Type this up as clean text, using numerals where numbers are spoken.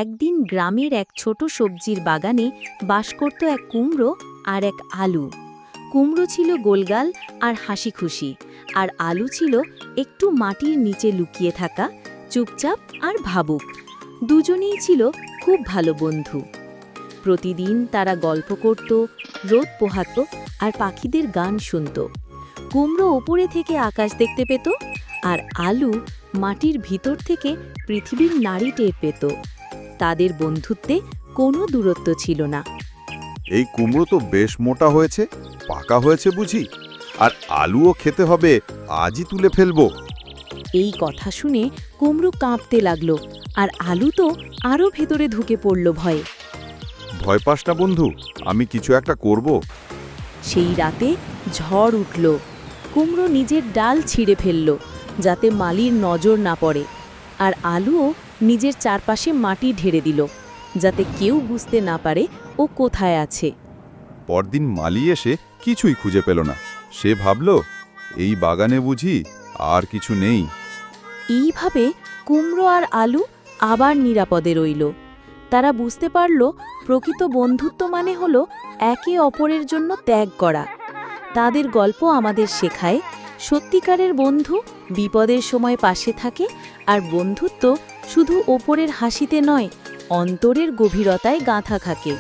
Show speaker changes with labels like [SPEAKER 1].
[SPEAKER 1] একদিন গ্রামের এক ছোট সবজির বাগানে বাস করত এক কুমড়ো আর এক আলু। কুমড়ো ছিল গোলগাল আর হাসি খুশি, আর আলু ছিল একটু মাটির নিচে লুকিয়ে থাকা, চুপচাপ আর ভাবুক। দুজনেই ছিল খুব ভালো বন্ধু। প্রতিদিন তারা গল্প করত, রোদ পোহাত আর পাখিদের গান শুনত। কুমড়ো ওপরে থেকে আকাশ দেখতে পেত, আর আলু মাটির ভিতর থেকে পৃথিবীর নাড়ি টের পেত। তাদের বন্ধুত্বে কোনো দূরত্ব ছিল না।
[SPEAKER 2] এই কুমড়ো তো বেশ মোটা হয়েছে, পাকা হয়েছে বুঝি, আর আলুও খেতে হবে, আজই তুলে ফেলবো।
[SPEAKER 1] এই কথা শুনে কুমড়ো কাঁপতে লাগলো, আর আলু তো আরও ভেতরে ঢুকে পড়ল ভয়ে।
[SPEAKER 2] ভয় পাস না বন্ধু, আমি কিছু একটা করব।
[SPEAKER 1] সেই রাতে ঝড় উঠল। কুমড়ো নিজের ডাল ছিঁড়ে ফেলল, যাতে মালির নজর না পড়ে, আর আলুও নিজের চারপাশে মাটি ঢেলে দিল, যাতে কেউ বুঝতে না পারে ও কোথায় আছে।
[SPEAKER 2] পরদিন মালি এসে কিছুই খুঁজে পেল না। সে ভাবল, এই বাগানে বুঝি আর কিছু নেই।
[SPEAKER 1] এইভাবে কুমড়ো আর আলু আবার নিরাপদে রইল। তারা বুঝতে পারল, প্রকৃত বন্ধুত্ব মানে হলো একে অপরের জন্য ত্যাগ করা। তাদের গল্প আমাদের শেখায়, সত্যিকারের বন্ধু বিপদের সময় পাশে থাকে, আর বন্ধুত্ব শুধু ওপরের হাসিতে নয়, অন্তরের গভীরতায় গাঁথা থাকে।